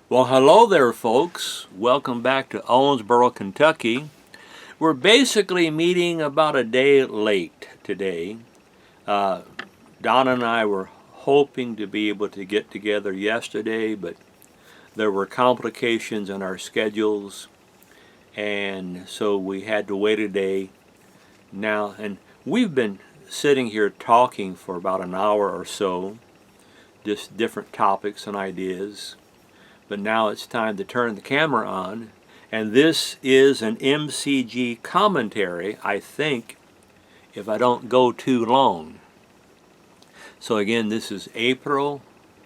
Well, hello there, folks. Welcome back to Owensboro, Kentucky. We're basically meeting about a day late today. Don and I were hoping to be able to get together yesterday, but there were complications in our schedules, and so we had to wait a day now. And we've been sitting here talking for about an hour or so, just different topics and ideas. But now it's time to turn the camera on, and this is an MCG commentary, I think, if I don't go too long. So again, this is April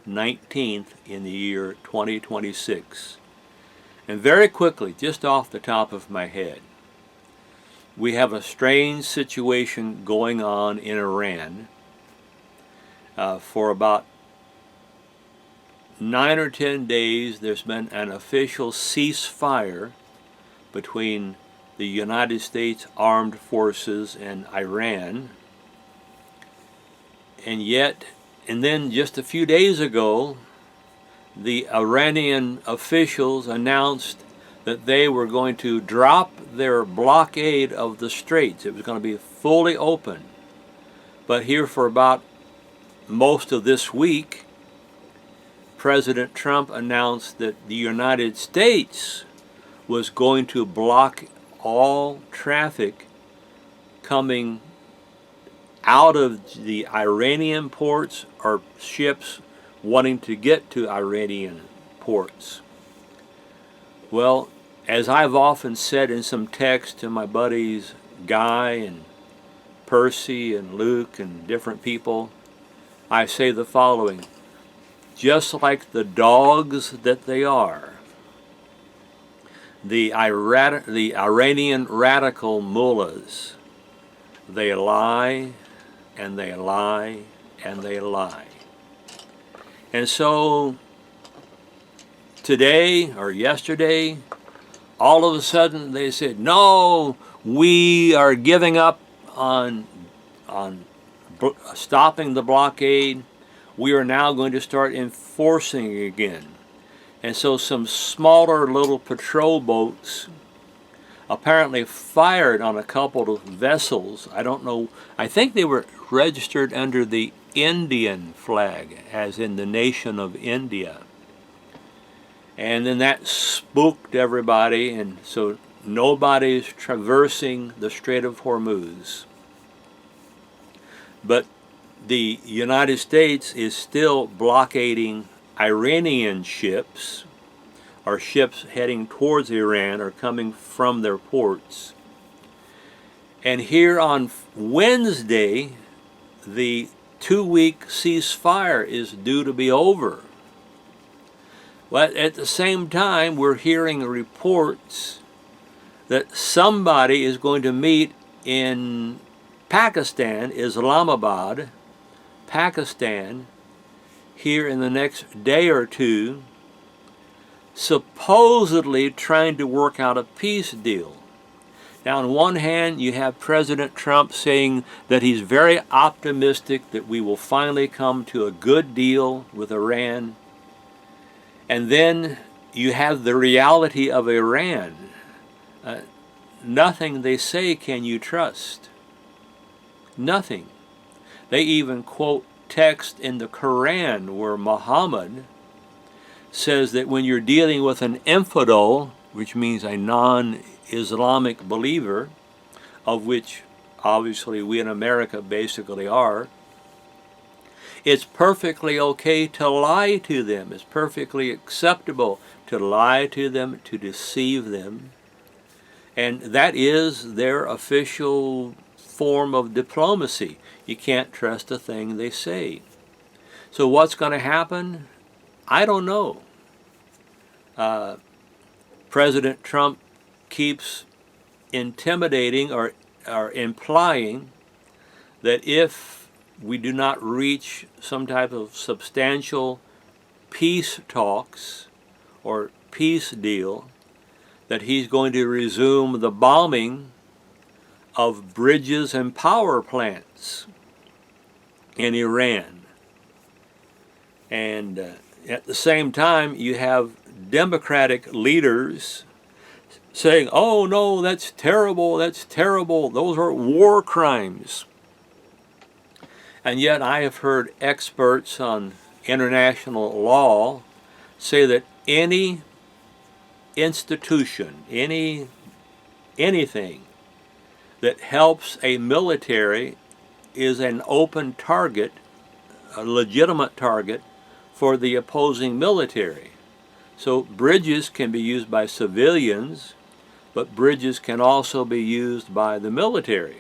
19th in the year 2026. And very quickly, just off the top of my head, we have a strange situation going on in Iran. For about 9 or 10 days, there's been an official ceasefire between the United States Armed Forces and Iran. And then just a few days ago, the Iranian officials announced that they were going to drop their blockade of the straits. It was going to be fully open. But here for about most of this week, President Trump announced that the United States was going to block all traffic coming out of the Iranian ports or ships wanting to get to Iranian ports. Well, as I've often said in some text to my buddies Guy and Percy and Luke and different people, I say the following: just like the dogs that they are, the Iranian radical mullahs, they lie and they lie and they lie. And so today or yesterday, all of a sudden they said, no, we are giving up on stopping the blockade. We are now going to start enforcing it again. And so some smaller little patrol boats apparently fired on a couple of vessels. I don't know, I think they were registered under the Indian flag, as in the nation of India. And then that spooked everybody, and so nobody's traversing the Strait of Hormuz. But the United States is still blockading Iranian ships, or ships heading towards Iran or coming from their ports. And here on Wednesday, the 2-week ceasefire is due to be over. But at the same time, we're hearing reports that somebody is going to meet in Pakistan, Islamabad, Pakistan, here in the next day or two, supposedly trying to work out a peace deal. Now, on one hand, you have President Trump saying that he's very optimistic that we will finally come to a good deal with Iran. And then you have the reality of Iran. Nothing they say can you trust. Nothing. They even quote text in the Quran where Muhammad says that when you're dealing with an infidel, which means a non-Islamic believer, of which obviously we in America basically are, it's perfectly okay to lie to them. It's perfectly acceptable to lie to them, to deceive them. And that is their official form of diplomacy. You can't trust a thing they say. So what's going to happen? I don't know. President Trump keeps intimidating or implying that if we do not reach some type of substantial peace talks or peace deal, that he's going to resume the bombing of bridges and power plants in Iran. And at the same time, you have Democratic leaders saying, oh no, that's terrible, those are war crimes. And yet I have heard experts on international law say that any institution, anything that helps a military is an open target, a legitimate target for the opposing military. So bridges can be used by civilians, but bridges can also be used by the military.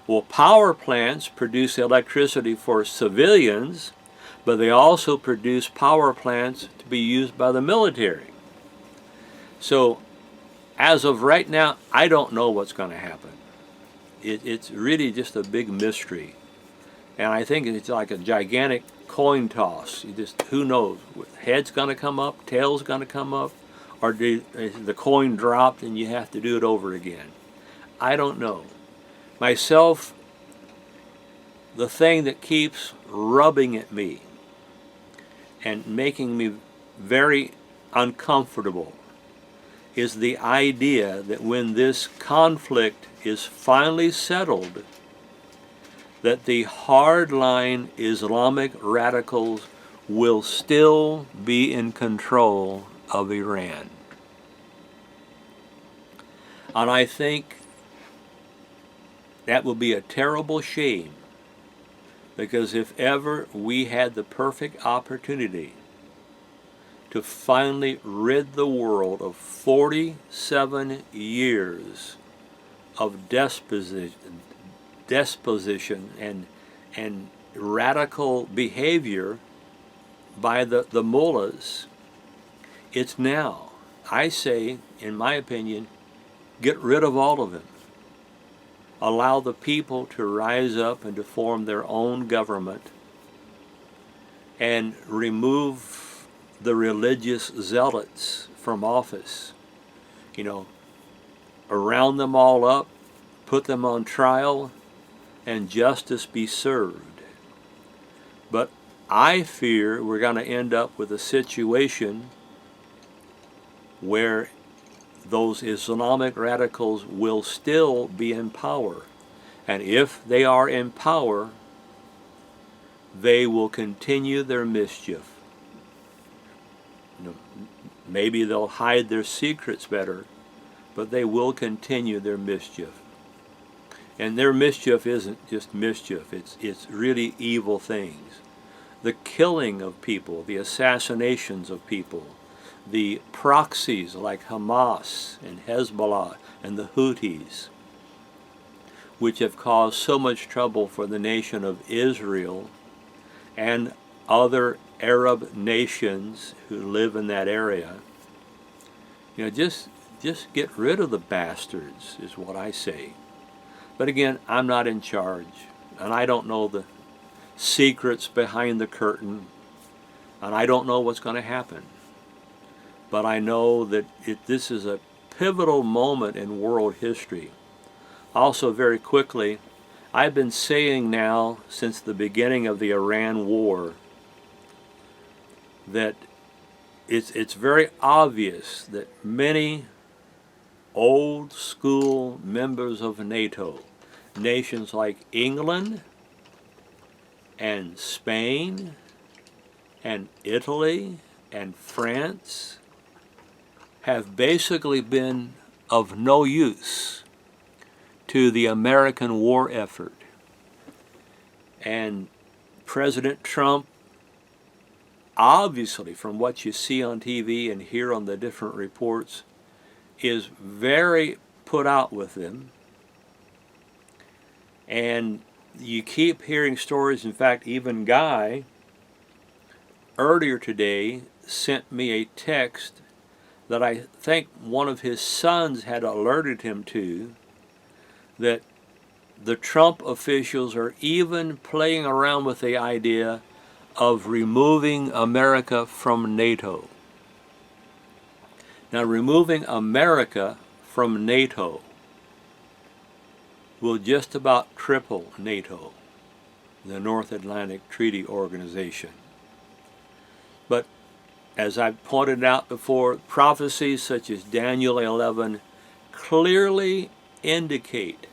Well, power plants produce electricity for civilians, but they also produce power plants to be used by the military. So as of right now, I don't know what's going to happen. It's really just a big mystery. And I think it's like a gigantic coin toss. Who knows? Head's going to come up, tail's going to come up, or is the coin dropped and you have to do it over again? I don't know. Myself, the thing that keeps rubbing at me and making me very uncomfortable is the idea that when this conflict is finally settled, that the hardline Islamic radicals will still be in control of Iran. And I think that will be a terrible shame, because if ever we had the perfect opportunity to finally rid the world of 47 years of despotism and radical behavior by the mullahs, it's now. I say, in my opinion, get rid of all of them. Allow the people to rise up and to form their own government, and remove the religious zealots from office. Round them all up, put them on trial, and justice be served. But I fear we're going to end up with a situation where those Islamic radicals will still be in power. And if they are in power, they will continue their mischief. Maybe they'll hide their secrets better, but they will continue their mischief. And their mischief isn't just mischief, it's really evil things. The killing of people, the assassinations of people, the proxies like Hamas and Hezbollah and the Houthis, which have caused so much trouble for the nation of Israel and other Arab nations who live in that area. Just get rid of the bastards is what I say. But again, I'm not in charge, and I don't know the secrets behind the curtain, and I don't know what's going to happen. But I know that this is a pivotal moment in world history. Also, very quickly, I've been saying now since the beginning of the Iran war that it's very obvious that many old school members of NATO, nations like England and Spain and Italy and France, have basically been of no use to the American war effort. And President Trump, obviously from what you see on TV and hear on the different reports, is very put out with them. And you keep hearing stories. In fact, even Guy earlier today sent me a text that I think one of his sons had alerted him to, that the Trump officials are even playing around with the idea of removing America from NATO. Now, removing America from NATO will just about triple NATO, the North Atlantic Treaty Organization. But as I've pointed out before, prophecies such as Daniel 11 clearly indicate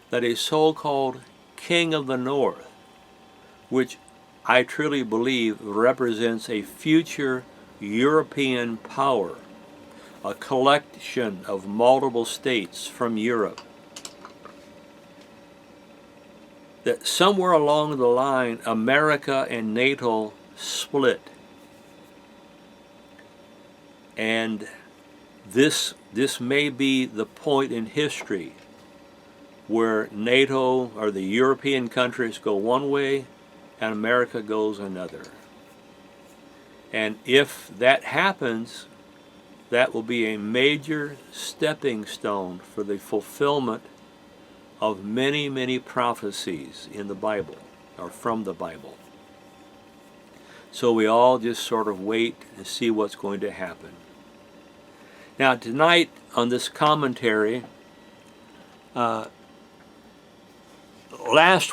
that a so-called king of the north, which I truly believe represents a future European power, a collection of multiple states from Europe, that somewhere along the line America and NATO split. And this may be the point in history where NATO or the European countries go one way and America goes another. And if that happens, that will be a major stepping stone for the fulfillment of many, many prophecies in the Bible, or from the Bible. So we all just sort of wait and see what's going to happen. Now tonight on this commentary, last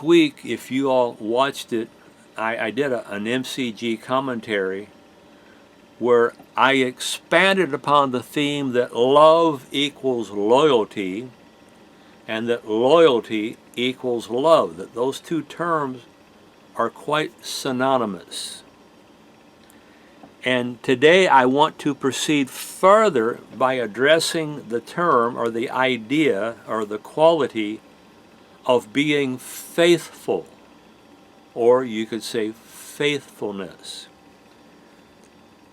week, if you all watched it, I did an MCG commentary where I expanded upon the theme that love equals loyalty and that loyalty equals love, that those two terms are quite synonymous. And today I want to proceed further by addressing the term or the idea or the quality of being faithful, or you could say faithfulness.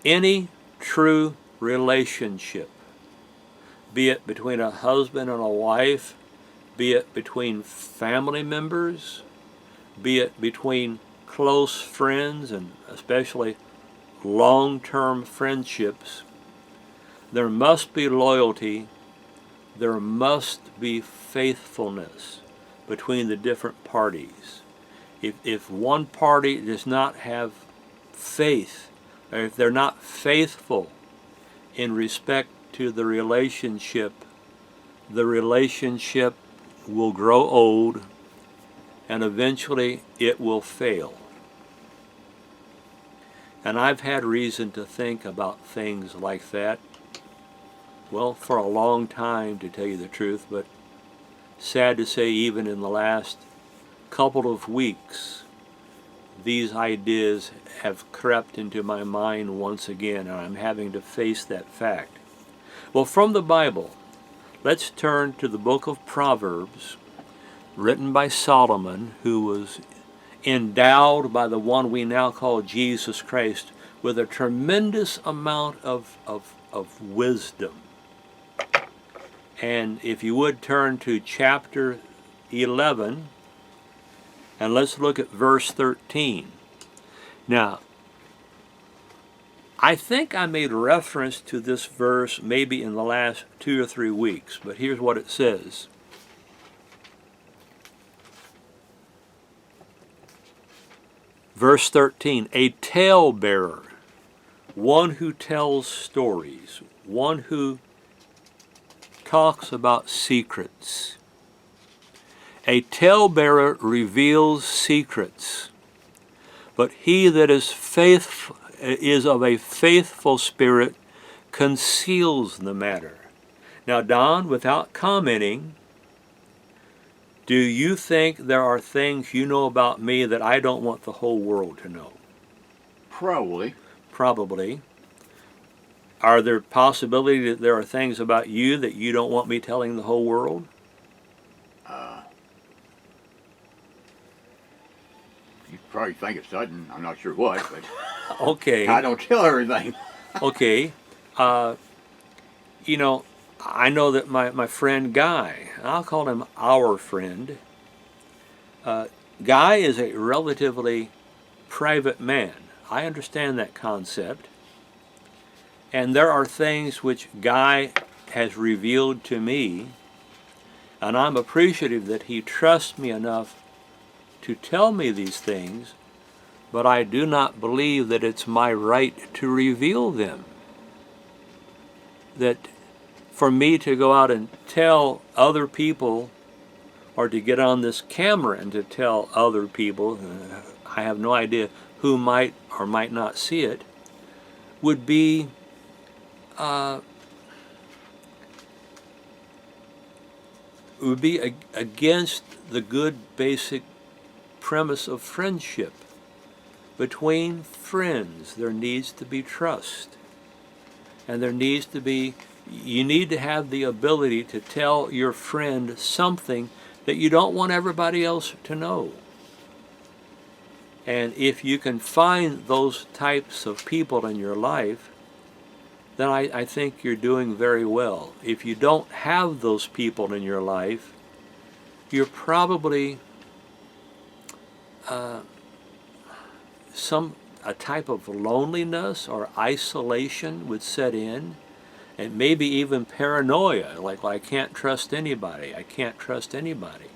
Any true relationship, be it between a husband and a wife, be it between family members, be it between close friends and especially long-term friendships, there must be loyalty, there must be faithfulness between the different parties. If one party does not have faith, or if they're not faithful in respect to the relationship will grow old and eventually it will fail. And I've had reason to think about things like that, well, for a long time, to tell you the truth, but sad to say, even in the last couple of weeks, these ideas have crept into my mind once again, and I'm having to face that fact. Well, from the Bible, let's turn to the book of Proverbs, written by Solomon, who was endowed by the one we now call Jesus Christ with a tremendous amount of wisdom. And if you would turn to chapter 11, and let's look at verse 13. Now, I think I made reference to this verse maybe in the last 2 or 3 weeks, but here's what it says. Verse 13, a talebearer, one who tells stories, one who talks about secrets. A talebearer reveals secrets, but he that is faithful is of a faithful spirit conceals the matter. Now, Don, without commenting, do you think there are things you know about me that I don't want the whole world to know? Probably. Probably. Are there possibility that there are things about you that you don't want me telling the whole world? You probably think it's sudden. I'm not sure what, but Okay. I don't tell everything. Okay. You know, I know that my friend Guy, I'll call him our friend, Guy is a relatively private man. I understand that concept. And there are things which Guy has revealed to me, and I'm appreciative that he trusts me enough to tell me these things, but I do not believe that it's my right to reveal them. That for me to go out and tell other people, or to get on this camera and to tell other people, I have no idea who might or might not see it, would be against the good basic premise of friendship. Between friends, there needs to be trust. And there needs to be, you need to have the ability to tell your friend something that you don't want everybody else to know. And if you can find those types of people in your life, then I think you're doing very well. If you don't have those people in your life, you're probably a type of loneliness or isolation would set in, and maybe even paranoia, like, well, I can't trust anybody. I can't trust anybody.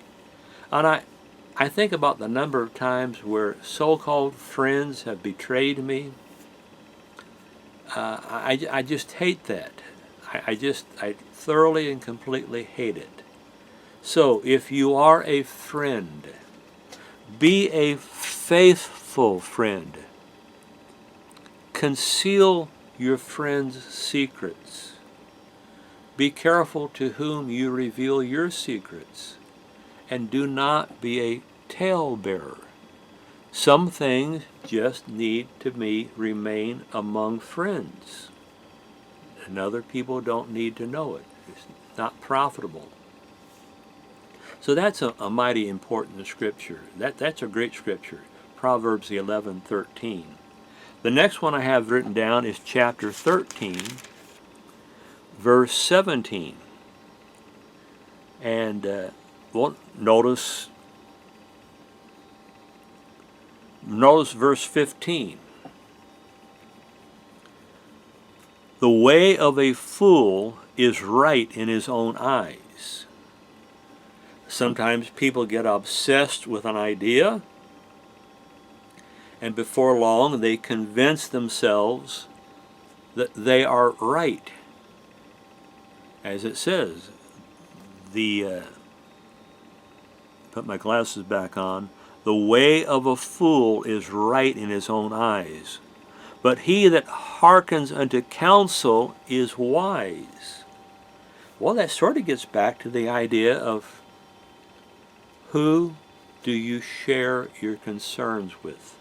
And I think about the number of times where so-called friends have betrayed me. I just hate that. I thoroughly and completely hate it. So if you are a friend, be a faithful friend. Conceal your friend's secrets. Be careful to whom you reveal your secrets. And do not be a talebearer. Some things just need to remain among friends. And other people don't need to know it. It's not profitable. So that's a mighty important scripture. That's a great scripture. Proverbs 11:13. The next one I have written down is chapter 13, verse 17. And notice verse 15. The way of a fool is right in his own eyes. Sometimes people get obsessed with an idea, and before long they convince themselves that they are right. As it says, put my glasses back on, the way of a fool is right in his own eyes, but he that hearkens unto counsel is wise. Well, that sort of gets back to the idea of who do you share your concerns with?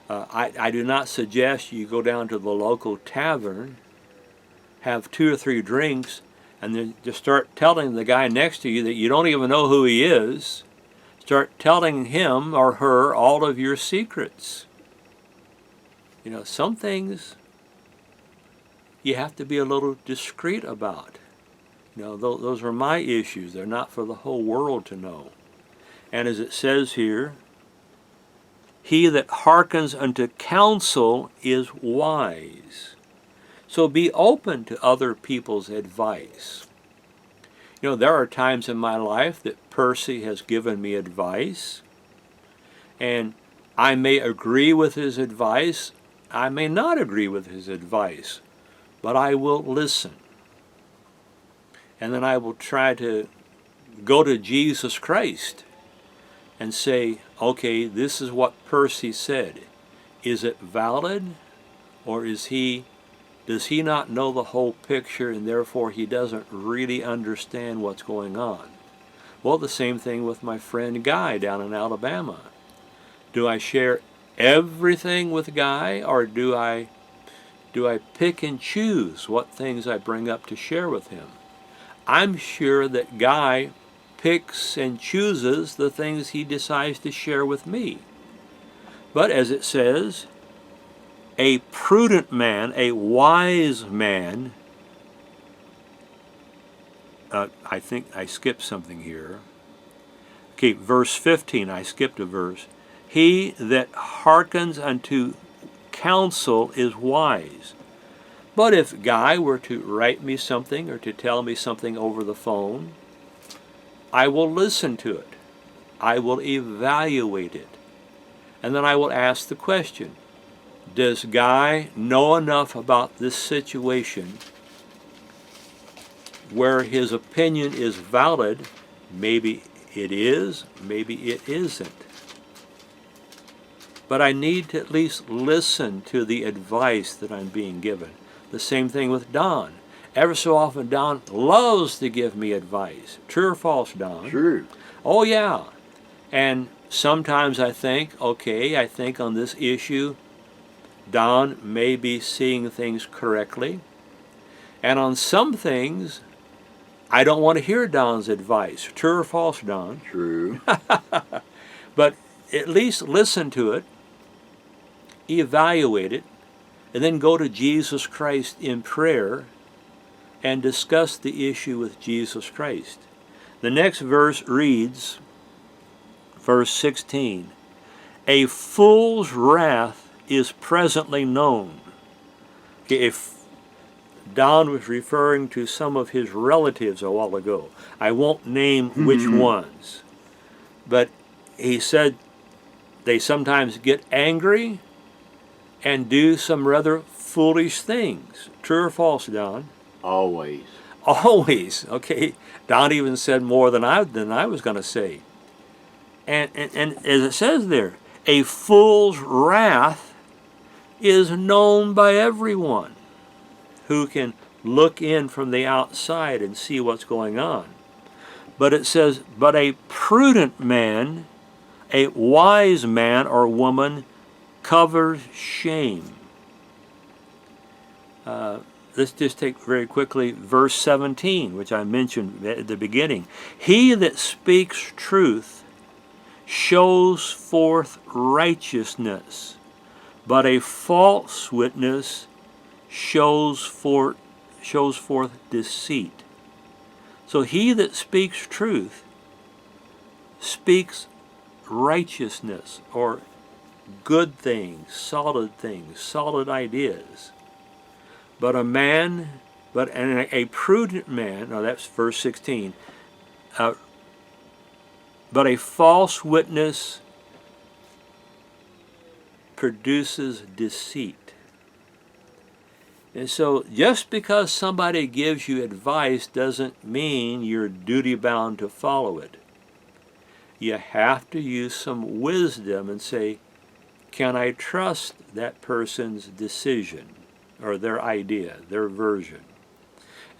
I do not suggest you go down to the local tavern, have 2 or 3 drinks, and then just start telling the guy next to you that you don't even know who he is. Start telling him or her all of your secrets. You know, some things you have to be a little discreet about. You know, those are my issues. They're not for the whole world to know. And as it says here, he that hearkens unto counsel is wise. So be open to other people's advice. You know, there are times in my life that Percy has given me advice, and I may agree with his advice, I may not agree with his advice, but I will listen. And then I will try to go to Jesus Christ and say, okay, this is what Percy said. Is it valid, or does he not know the whole picture, and therefore he doesn't really understand what's going on? Well, the same thing with my friend Guy down in Alabama. Do I share everything with Guy, or do I pick and choose what things I bring up to share with him? I'm sure that Guy picks and chooses the things he decides to share with me. But as it says, a prudent man, a wise man, I think I skipped something here. Okay, verse 15, I skipped a verse. He that hearkens unto counsel is wise. But if Guy were to write me something or to tell me something over the phone, I will listen to it. I will evaluate it. And then I will ask the question, does Guy know enough about this situation where his opinion is valid? Maybe it is, maybe it isn't. but I need to at least listen to the advice that I'm being given. The same thing with Don. Ever so often, Don loves to give me advice. True or false, Don? True. Oh, yeah. And sometimes I think on this issue, Don may be seeing things correctly. And on some things, I don't want to hear Don's advice. True or false, Don? True. But at least listen to it, evaluate it, and then go to Jesus Christ in prayer and discuss the issue with Jesus Christ. The next verse reads, verse 16, "A fool's wrath is presently known." Okay, if Don was referring to some of his relatives a while ago, I won't name which ones, but he said they sometimes get angry and do some rather foolish things. True or false, Don? Always. Always. Okay. Don even said more than I was going to say. And as it says there, a fool's wrath is known by everyone who can look in from the outside and see what's going on. But it says, but a prudent man, a wise man or woman, covers shame. Let's just take very quickly verse 17, which I mentioned at the beginning. He that speaks truth shows forth righteousness, but a false witness shows forth deceit. So he that speaks truth speaks righteousness, or good things, solid ideas. But a prudent man, now that's verse 16, but a false witness produces deceit. And so just because somebody gives you advice doesn't mean you're duty-bound to follow it. You have to use some wisdom and say, can I trust that person's decision or their idea, their version?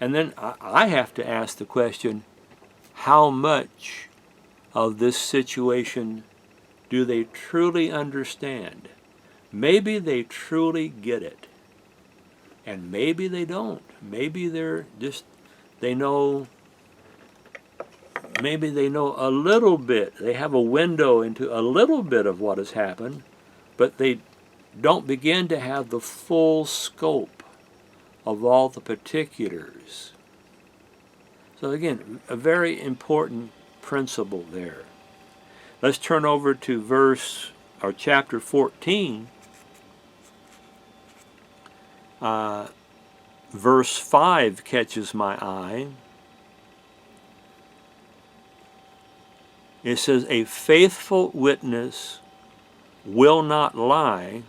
And then I have to ask the question, how much of this situation do they truly understand? Maybe they truly get it. And maybe they don't. Maybe they know a little bit. They have a window into a little bit of what has happened, but they don't begin to have the full scope of all the particulars. So again, a very important principle there. Let's turn over to chapter 14. Verse 5 catches my eye. It says, a faithful witness will not lie,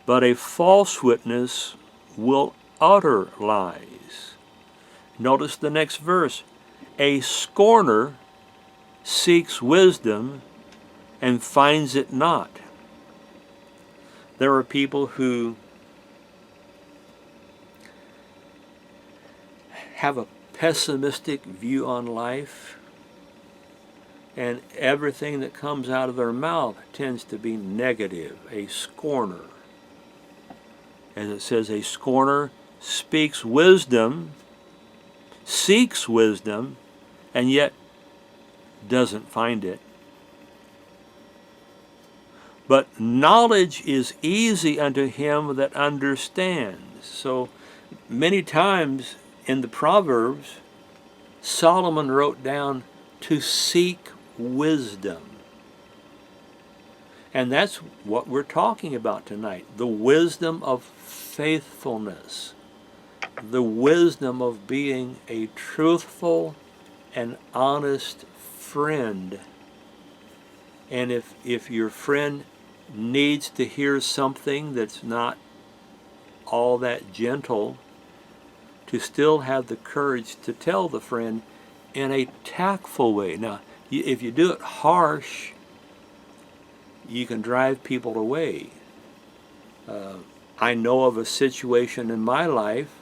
but a false witness will utter lies. Notice the next verse. A scorner seeks wisdom and finds it not. There are people who have a pessimistic view on life, and everything that comes out of their mouth tends to be negative. A scorner. As it says, a scorner seeks wisdom, and yet doesn't find it. But knowledge is easy unto him that understands. So many times in the Proverbs, Solomon wrote down to seek wisdom. And that's what we're talking about tonight. The wisdom of faithfulness. The wisdom of being a truthful and honest friend. And if your friend needs to hear something that's not all that gentle, to still have the courage to tell the friend in a tactful way. Now, if you do it harsh, you can drive people away. I know of a situation in my life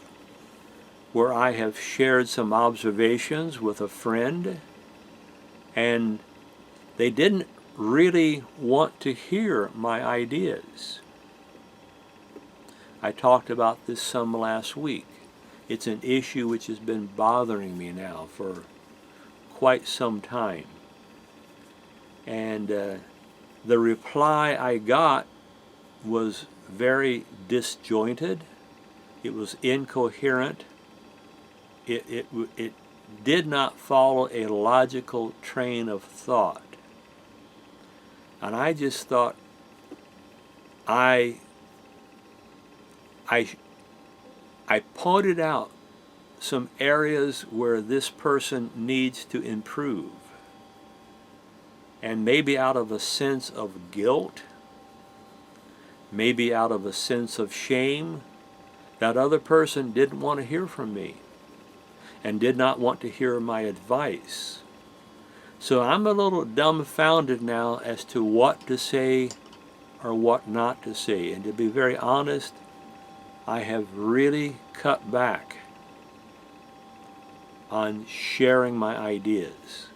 where I have shared some observations with a friend, and they didn't really want to hear my ideas. I talked about this some last week. It's an issue which has been bothering me now for quite some time. And the reply I got was very disjointed. It was incoherent. It did not follow a logical train of thought. And I just thought I pointed out some areas where this person needs to improve. And maybe out of a sense of guilt, maybe out of a sense of shame, that other person didn't want to hear from me and did not want to hear my advice. So I'm a little dumbfounded now as to what to say or what not to say. And to be very honest, I have really cut back on sharing my ideas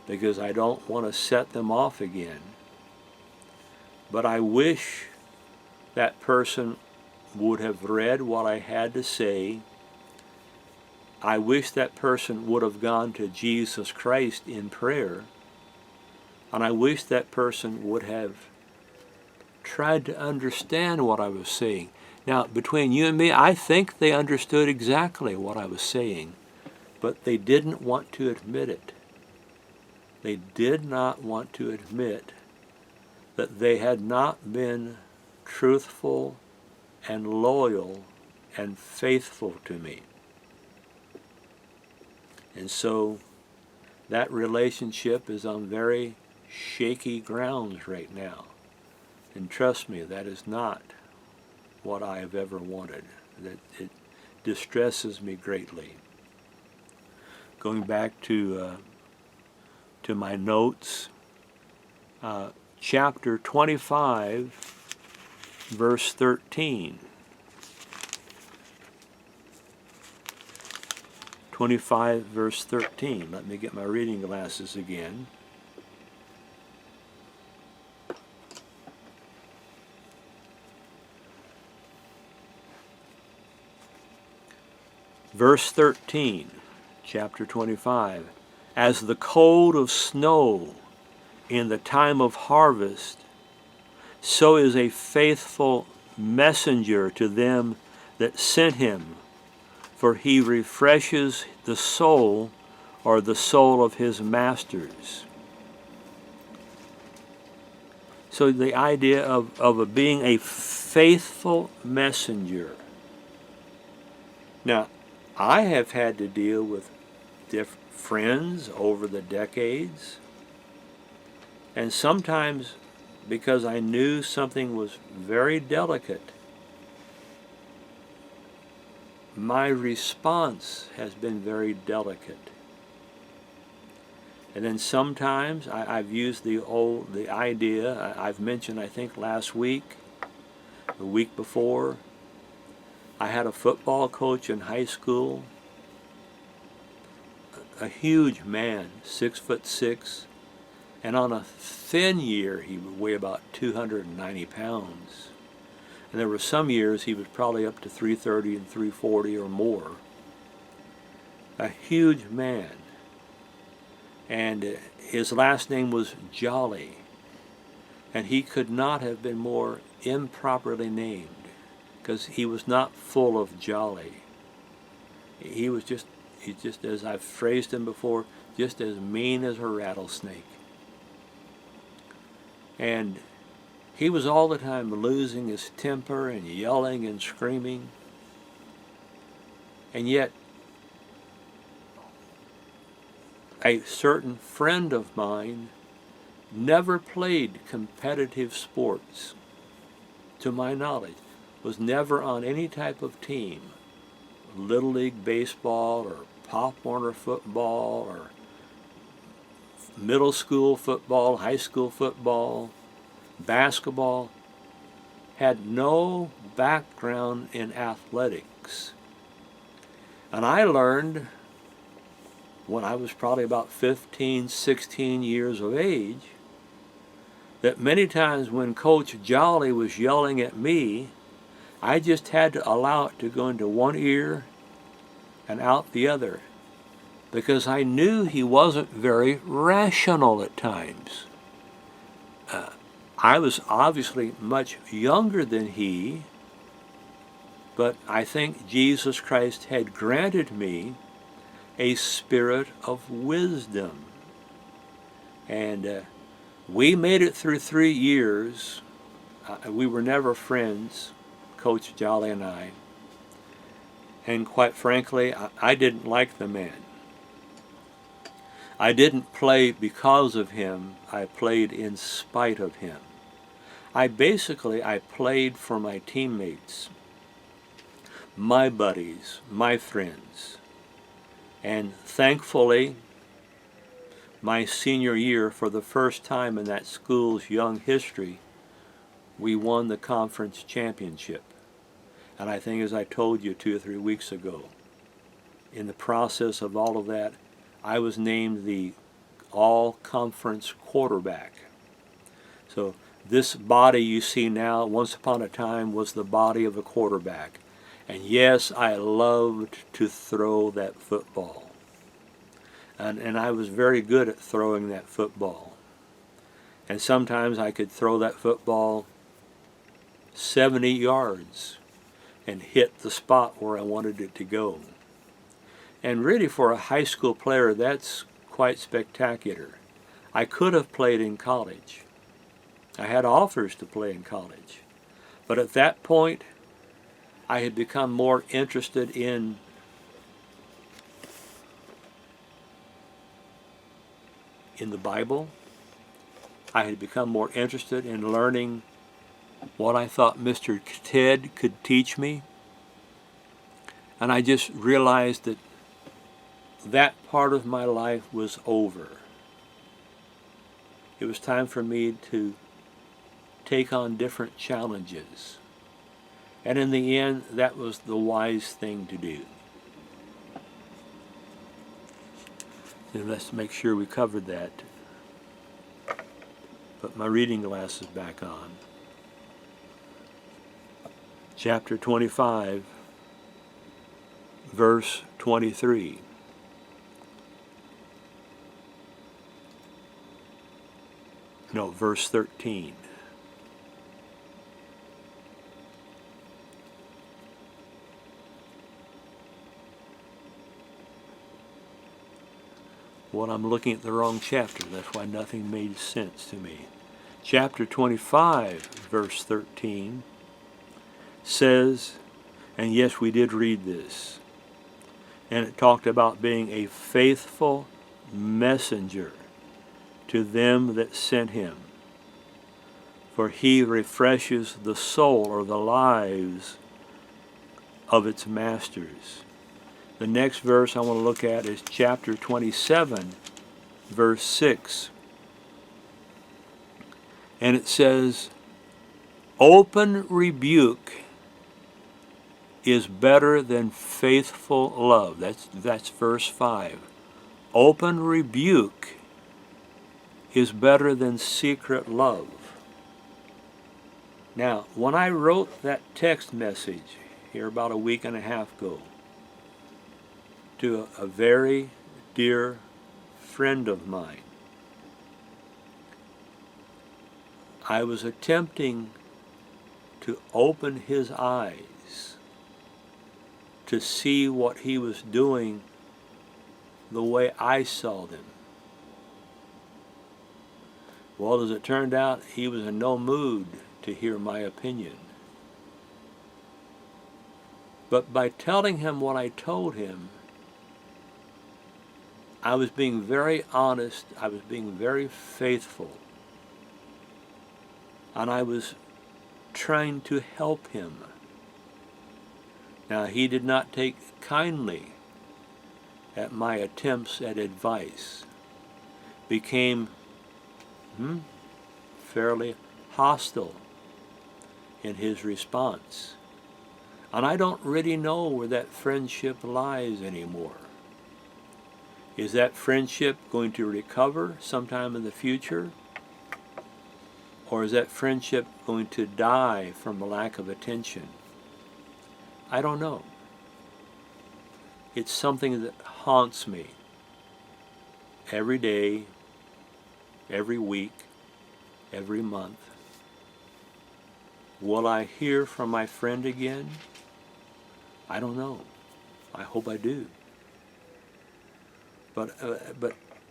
because I don't want to set them off again. But I wish that person would have read what I had to say. I wish that person would have gone to Jesus Christ in prayer. And I wish that person would have tried to understand what I was saying. Now, between you and me, I think they understood exactly what I was saying, but they didn't want to admit it. They did not want to admit that they had not been truthful and loyal and faithful to me. And so that relationship is on very shaky grounds right now. And trust me, that is not what I have ever wanted. That it distresses me greatly. Going back to my notes, chapter 25, verse 13. 25, verse 13. Let me get my reading glasses again. Verse 13, chapter 25. As the cold of snow in the time of harvest, so is a faithful messenger to them that sent him, for he refreshes the soul, or the soul of his masters. So the idea of being a faithful messenger. Now, I have had to deal with different friends over the decades, and sometimes because I knew something was very delicate, my response has been very delicate. And then sometimes I've used the idea I've mentioned, I think last week, the week before. I had a football coach in high school, a huge man, 6'6", and on a thin year he would weigh about 290 pounds. And there were some years he was probably up to 330 and 340 or more. A huge man. And his last name was Jolly. And he could not have been more improperly named, because he was not full of jolly. He was just, as I've phrased him before, just as mean as a rattlesnake. And he was all the time losing his temper and yelling and screaming. And yet, a certain friend of mine never played competitive sports, to my knowledge, was never on any type of team, Little League baseball or Pop Warner football or middle school football, high school football, basketball, had no background in athletics. And I learned when I was probably about 15, 16 years of age, that many times when Coach Jolly was yelling at me, I just had to allow it to go into one ear and out the other, because I knew he wasn't very rational at times. I was obviously much younger than he, but I think Jesus Christ had granted me a spirit of wisdom. And we made it through 3 years. We were never friends, Coach Jolly and I. And quite frankly, I didn't like the man. I didn't play because of him. I played in spite of him. I played for my teammates, my buddies, my friends. And thankfully, my senior year, for the first time in that school's young history, we won the conference championship. And I think, as I told you 2 or 3 weeks ago, in the process of all of that, I was named the all-conference quarterback. So this body you see now, once upon a time, was the body of a quarterback. And yes, I loved to throw that football. And I was very good at throwing that football. And sometimes I could throw that football 70 yards and hit the spot where I wanted it to go. And really, for a high school player, that's quite spectacular. I could have played in college. I had offers to play in college. But at that point, I had become more interested in the Bible. I had become more interested in learning what I thought Mr. Ted could teach me. And I just realized that that part of my life was over. It was time for me to take on different challenges. And in the end, that was the wise thing to do. And let's make sure we covered that. Put my reading glasses back on. Chapter 25, verse 23. No, verse 13. Well, I'm looking at the wrong chapter. That's why nothing made sense to me. Chapter 25, verse 13 says, and yes, we did read this, and it talked about being a faithful messenger to them that sent him, for he refreshes the soul or the lives of its masters. The next verse I want to look at is chapter 27, verse 6. And it says, open rebuke is better than faithful love. That's verse 5. Open rebuke is better than secret love. Now, when I wrote that text message here about a week and a half ago to a very dear friend of mine, I was attempting to open his eyes to see what he was doing the way I saw them. Well, as it turned out, he was in no mood to hear my opinion. But by telling him what I told him, I was being very honest, I was being very faithful, and I was trying to help him. Now, he did not take kindly at my attempts at advice, became fairly hostile in his response. And I don't really know where that friendship lies anymore. Is that friendship going to recover sometime in the future? Or is that friendship going to die from a lack of attention? I don't know. It's something that haunts me every day, every week, every month. Will I hear from my friend again? I don't know. I hope I do. But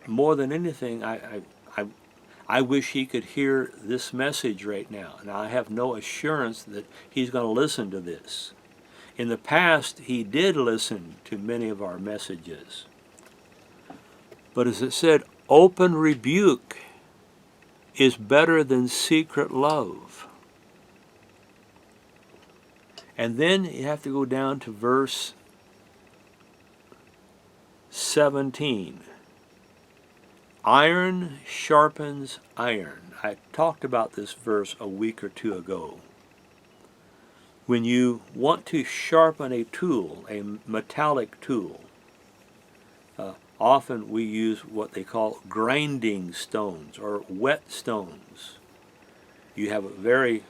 more than anything, I wish he could hear this message right now. And I have no assurance that he's going to listen to this. In the past, he did listen to many of our messages. But as it said, open rebuke is better than secret love. And then you have to go down to verse 17. Iron sharpens iron. I talked about this verse a week or two ago. When you want to sharpen a tool, a metallic tool, often we use what they call grinding stones or wet stones. You have a very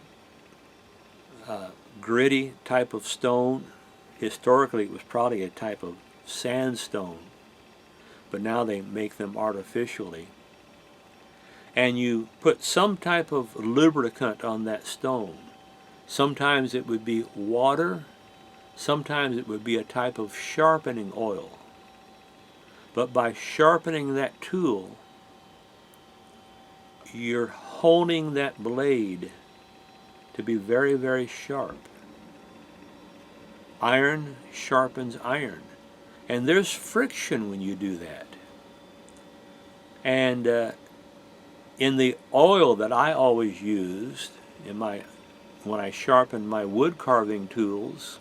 gritty type of stone. Historically, it was probably a type of sandstone, but now they make them artificially. And you put some type of lubricant on that stone. Sometimes it would be water, sometimes it would be a type of sharpening oil. But by sharpening that tool, you're honing that blade to be very, very sharp. Iron sharpens iron. And there's friction when you do that. And in the oil that I always used when I sharpened my wood carving tools,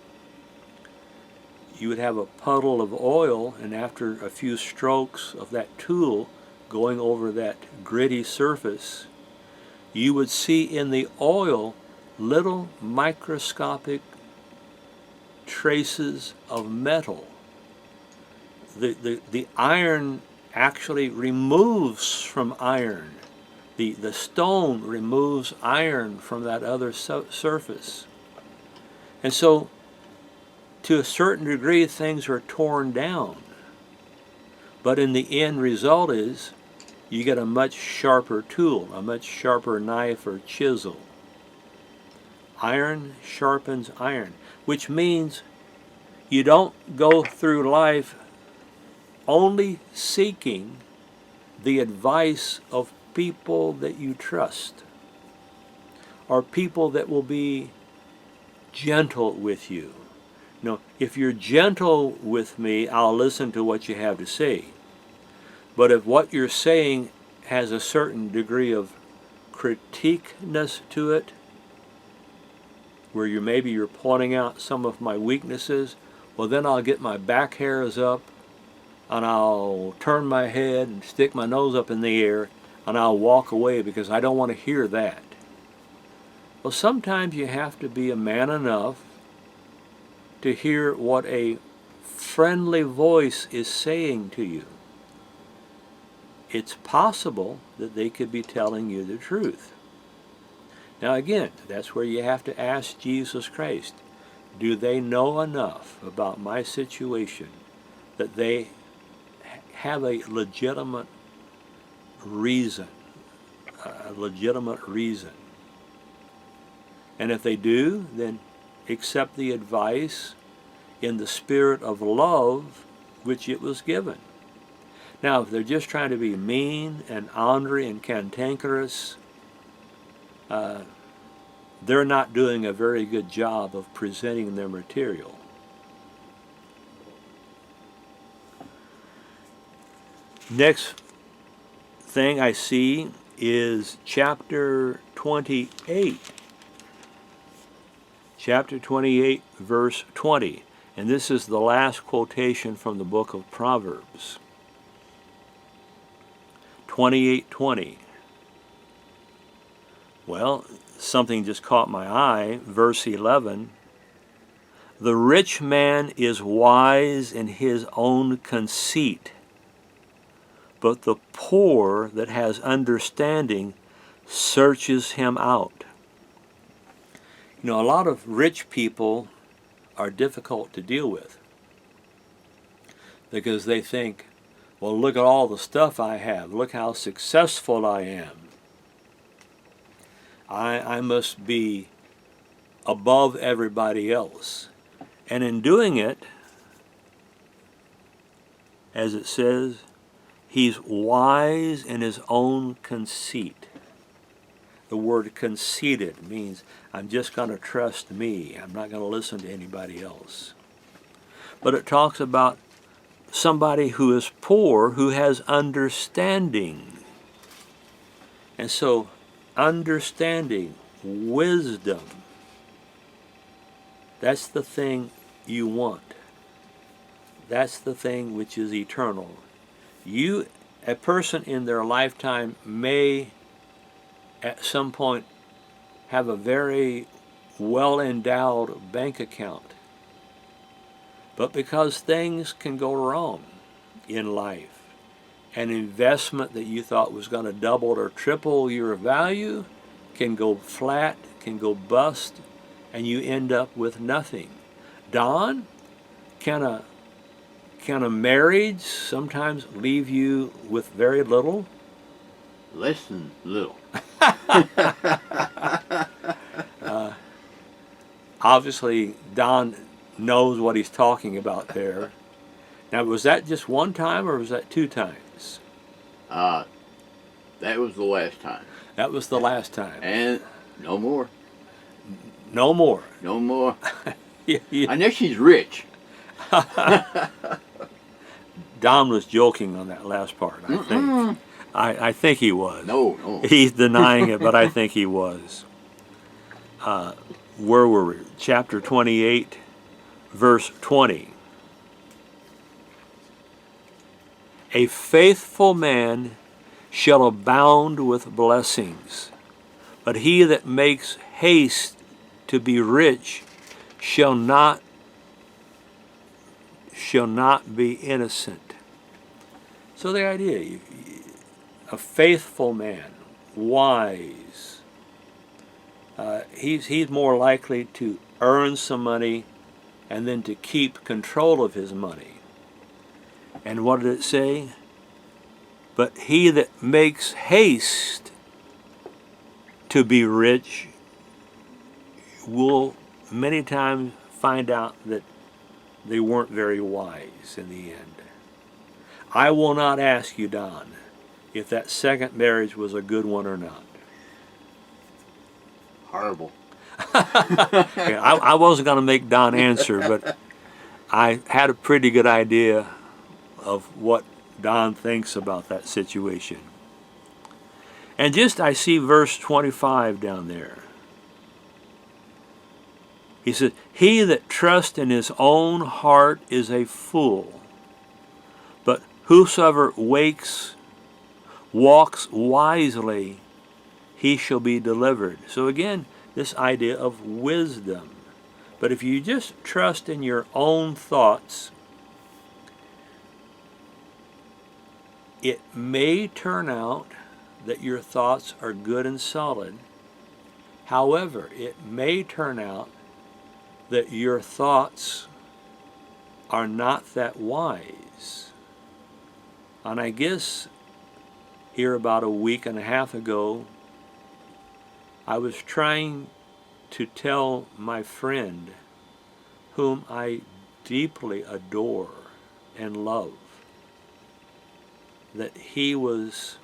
you would have a puddle of oil, and after a few strokes of that tool going over that gritty surface, you would see in the oil little microscopic traces of metal. The iron actually removes from iron. The stone removes iron from that other surface. And so, to a certain degree, things are torn down. But in the end result is, you get a much sharper tool, a much sharper knife or chisel. Iron sharpens iron, which means you don't go through life only seeking the advice of people that you trust, or people that will be gentle with you. No, if you're gentle with me, I'll listen to what you have to say. But if what you're saying has a certain degree of critiqueness to it, where maybe you're pointing out some of my weaknesses, well, then I'll get my back hairs up, and I'll turn my head and stick my nose up in the air, and I'll walk away because I don't want to hear that. Well, sometimes you have to be a man enough to hear what a friendly voice is saying to you. It's possible that they could be telling you the truth. Now again, that's where you have to ask Jesus Christ, do they know enough about my situation that they have a legitimate reason? And if they do, then accept the advice in the spirit of love which it was given. Now, if they're just trying to be mean and ornery and cantankerous, they're not doing a very good job of presenting their material. Next thing I see is chapter 28. Chapter 28, verse 20. And this is the last quotation from the book of Proverbs. 28:20. Well, something just caught my eye, verse 11. The rich man is wise in his own conceit, but the poor that has understanding searches him out. You know, a lot of rich people are difficult to deal with because they think, well, look at all the stuff I have. Look how successful I am. I must be above everybody else. And in doing it, as it says, he's wise in his own conceit. The word conceited means I'm just going to trust me. I'm not going to listen to anybody else. But it talks about somebody who is poor, who has understanding. And so, understanding, wisdom, that's the thing you want. That's the thing which is eternal. A person in their lifetime may at some point have a very well-endowed bank account. But because things can go wrong in life, an investment that you thought was going to double or triple your value can go flat, can go bust, and you end up with nothing. Don, can a marriage sometimes leave you with very little? Less than little. Obviously, Don knows what he's talking about there. Now, was that just one time or was that 2 times? That was the last time. That was the last time. And no more. No more. No more. Yeah. I know she's rich. Don was joking on that last part, I think. I think he was. No. He's denying it, but I think he was. Where were we? Chapter 28, verse 20. A faithful man shall abound with blessings, but he that makes haste to be rich shall not be innocent. So the idea, a faithful man, wise, he's more likely to earn some money and then to keep control of his money. And what did it say? But he that makes haste to be rich will many times find out that they weren't very wise in the end. I will not ask you, Don, if that second marriage was a good one or not. Horrible. Yeah, I wasn't going to make Don answer, but I had a pretty good idea of what Don thinks about that situation. And just I see verse 25 down there. He said, he that trusts in his own heart is a fool, but whosoever walks wisely, he shall be delivered. So again, this idea of wisdom. But if you just trust in your own thoughts, it may turn out that your thoughts are good and solid. However, it may turn out that your thoughts are not that wise. And I guess here about a week and a half ago, I was trying to tell my friend, whom I deeply adore and love, that he was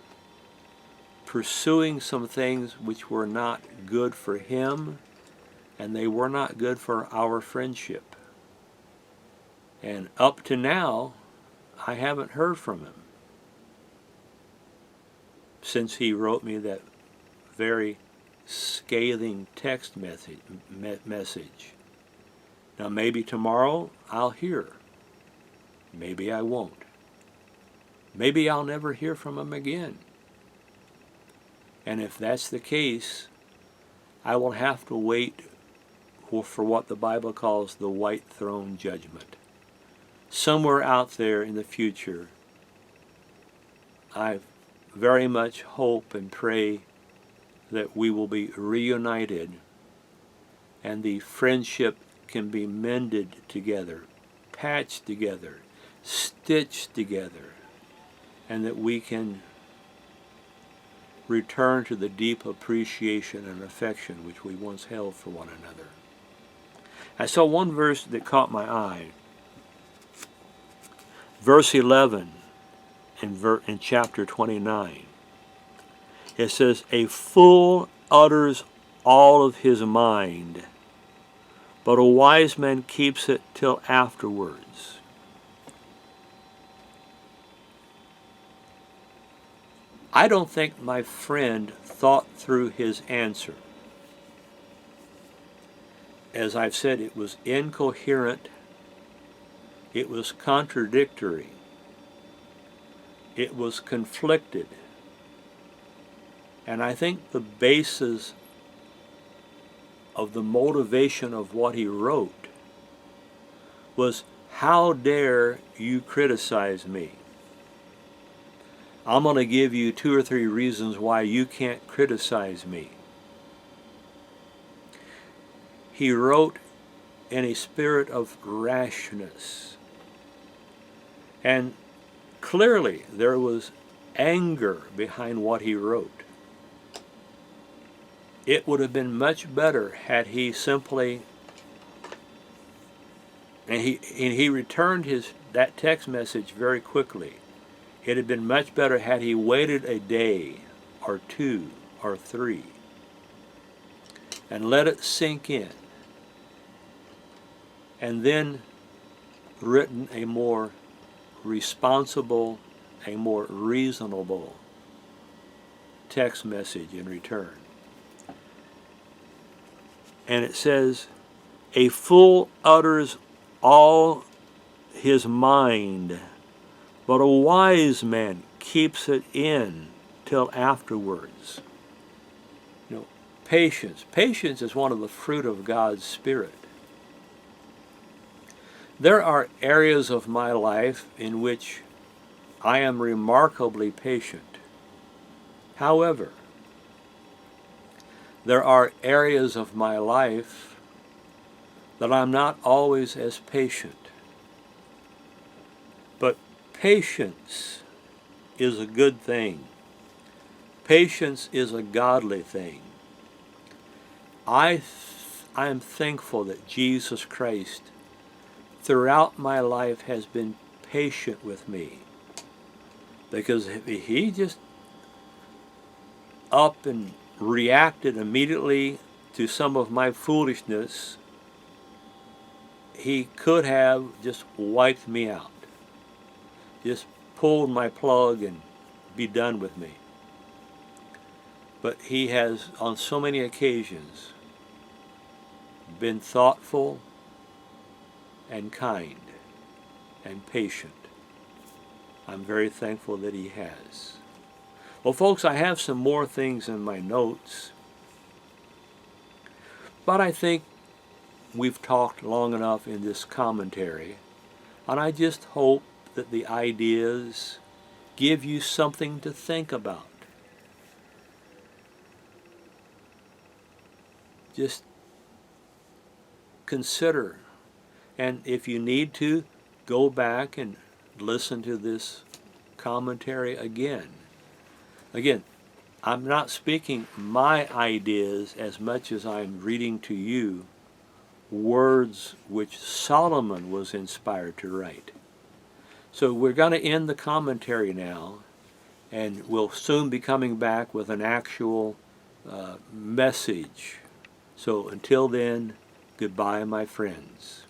pursuing some things which were not good for him, and they were not good for our friendship. And up to now, I haven't heard from him since he wrote me that very scathing text message. Now maybe tomorrow I'll hear. Maybe I won't. Maybe I'll never hear from him again. And if that's the case, I will have to wait for what the Bible calls the white throne judgment. Somewhere out there in the future, I very much hope and pray that we will be reunited and the friendship can be mended together, patched together, stitched together, and that we can return to the deep appreciation and affection which we once held for one another. I saw one verse that caught my eye. Verse 11 in chapter 29. It says, "A fool utters all of his mind, but a wise man keeps it till afterwards." I don't think my friend thought through his answer. As I've said, it was incoherent, it was contradictory, it was conflicted. And I think the basis of the motivation of what he wrote was, how dare you criticize me? I'm going to give you 2 or 3 reasons why you can't criticize me. He wrote in a spirit of rashness. And clearly there was anger behind what he wrote. It would have been much better had he simply, and he returned that text message very quickly. It had been much better had he waited a day or 2 or 3 and let it sink in, and then written a more responsible, a more reasonable text message in return. And it says, "A fool utters all his mind, but a wise man keeps it in till afterwards." You know, patience. Patience is one of the fruit of God's Spirit. There are areas of my life in which I am remarkably patient. However, there are areas of my life that I'm not always as patient. But patience is a good thing. Patience is a godly thing. I am thankful that Jesus Christ throughout my life has been patient with me, because if he just up and reacted immediately to some of my foolishness, he could have just wiped me out, just pulled my plug and be done with me. But he has, on so many occasions, been thoughtful and kind and patient. I'm very thankful that he has. Well, folks, I have some more things in my notes, but I think we've talked long enough in this commentary, and I just hope that the ideas give you something to think about. Just consider, and if you need to, go back and listen to this commentary again. Again, I'm not speaking my ideas as much as I'm reading to you words which Solomon was inspired to write. So we're going to end the commentary now, and we'll soon be coming back with an actual message. So until then, goodbye, my friends.